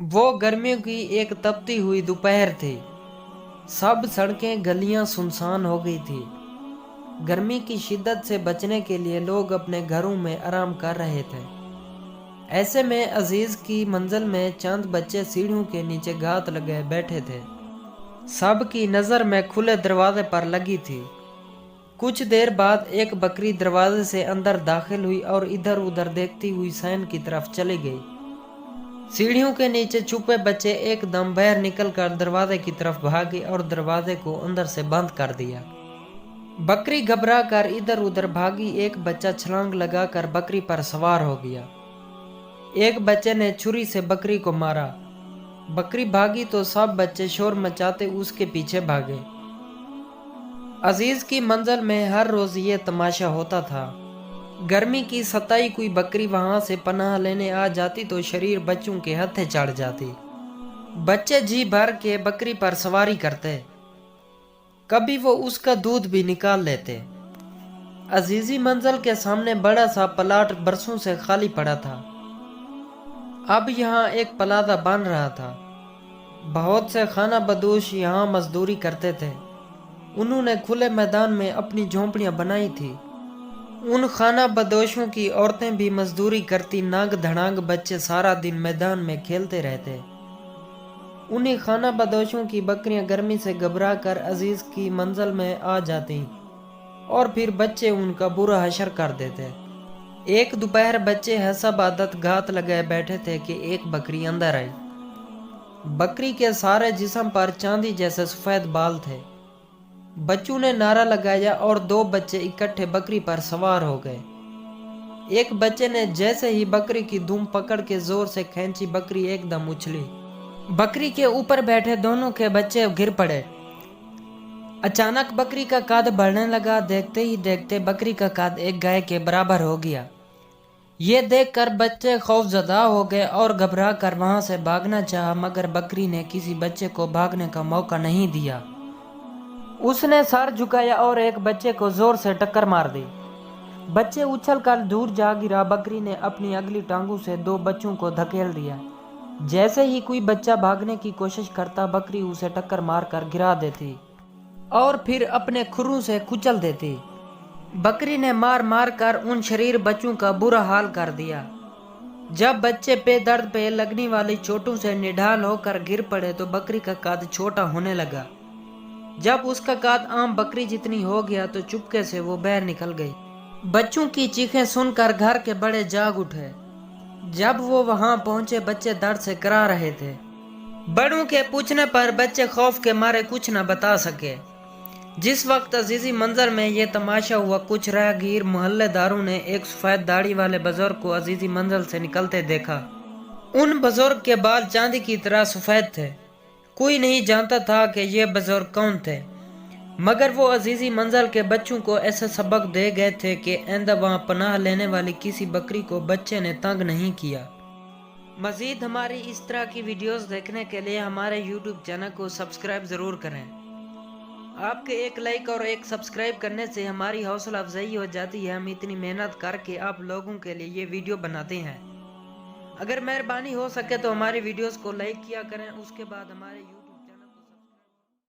وہ गर्मियों की एक तपती हुई दोपहर थी। सब सड़कें गलियां सुनसान हो गई थी। गर्मी की शिद्दत से बचने के लिए लोग अपने घरों में आराम कर रहे थे। ऐसे में अजीज की मंजिल में चंद बच्चे सीढ़ियों के नीचे घात लगाए बैठे थे। सब की नज़र में खुले दरवाजे पर लगी थी। कुछ देर बाद एक बकरी दरवाजे से अंदर दाखिल हुई और इधर उधर देखती हुई सैन की तरफ चली गई। सीढ़ियों के नीचे छुपे बच्चे एकदम बाहर निकलकर दरवाजे की तरफ भागे और दरवाजे को अंदर से बंद कर दिया। बकरी घबरा कर इधर उधर भागी। एक बच्चा छलांग लगाकर बकरी पर सवार हो गया। एक बच्चे ने छुरी से बकरी को मारा। बकरी भागी तो सब बच्चे शोर मचाते उसके पीछे भागे। अजीज की मंजिल में हर रोज ये तमाशा होता था। गर्मी की सताई कोई बकरी वहां से पनाह लेने आ जाती तो शरीर बच्चों के हत्थे चढ़ जाती। बच्चे जी भर के बकरी पर सवारी करते। कभी वो उसका दूध भी निकाल लेते। अजीजी मंजिल के सामने बड़ा सा प्लाट बरसों से खाली पड़ा था। अब यहाँ एक प्लाजा बन रहा था। बहुत से खाना बदोश यहाँ मजदूरी करते थे। उन्होंने खुले मैदान में अपनी झोंपड़ियाँ बनाई थी। उन खाना बदोशों की औरतें भी मजदूरी करती। नाग धड़ांग बच्चे सारा दिन मैदान में खेलते रहते। उन्हीं खाना बदोशों की बकरियां गर्मी से घबरा कर अजीज की मंजिल में आ जाती और फिर बच्चे उनका बुरा हशर कर देते। एक दोपहर बच्चे हसब आदत घात लगाए बैठे थे कि एक बकरी अंदर आई। बकरी के सारे जिस्म पर चांदी जैसे सफेद बाल थे। बच्चों ने नारा लगाया और दो बच्चे इकट्ठे बकरी पर सवार हो गए। एक बच्चे ने जैसे ही बकरी की धूम पकड़ के जोर से खींची, बकरी एकदम उछली। बकरी के ऊपर बैठे दोनों के बच्चे गिर पड़े। अचानक बकरी का कद बढ़ने लगा। देखते ही देखते बकरी का कद एक गाय के बराबर हो गया। ये देखकर बच्चे खौफजदा हो गए और घबरा कर वहां से भागना चाहा, मगर बकरी ने किसी बच्चे को भागने का मौका नहीं दिया। उसने सर झुकाया और एक बच्चे को जोर से टक्कर मार दी। बच्चे उछलकर दूर जा गिरा। बकरी ने अपनी अगली टांगों से दो बच्चों को धकेल दिया। जैसे ही कोई बच्चा भागने की कोशिश करता, बकरी उसे टक्कर मारकर गिरा देती और फिर अपने खुरों से कुचल देती। बकरी ने मार मार कर उन शरीर बच्चों का बुरा हाल कर दिया। जब बच्चे पे दर्द पे लगने वाली चोटों से निढाल होकर गिर पड़े तो बकरी का कद छोटा होने लगा। जब उसका कद आम बकरी जितनी हो गया तो चुपके से वो बाहर निकल गई। बच्चों की चीखें सुनकर घर के बड़े जाग उठे। जब वो वहां पहुंचे, बच्चे दर्द से करा रहे थे। बड़ों के पूछने पर बच्चे खौफ के मारे कुछ न बता सके। जिस वक्त अजीजी मंजर में ये तमाशा हुआ, कुछ राहगीर मोहल्लेदारों ने एक सफेद दाढ़ी वाले बुजुर्ग को अजीजी मंजिल से निकलते देखा। उन बुजुर्ग के बाल चांदी की तरह सफेद थे। कोई नहीं जानता था कि ये बुजुर्ग कौन थे, मगर वो अजीजी मंजिल के बच्चों को ऐसा सबक दे गए थे कि आइंदा वहां पनाह लेने वाली किसी बकरी को बच्चे ने तंग नहीं किया। मजीद हमारी इस तरह की वीडियोस देखने के लिए हमारे YouTube चैनल को सब्सक्राइब ज़रूर करें। आपके एक लाइक और एक सब्सक्राइब करने से हमारी हौसला अफजाई हो जाती है। हम इतनी मेहनत करके आप लोगों के लिए ये वीडियो बनाते हैं। अगर मेहरबानी हो सके तो हमारी वीडियोस को लाइक किया करें। उसके बाद हमारे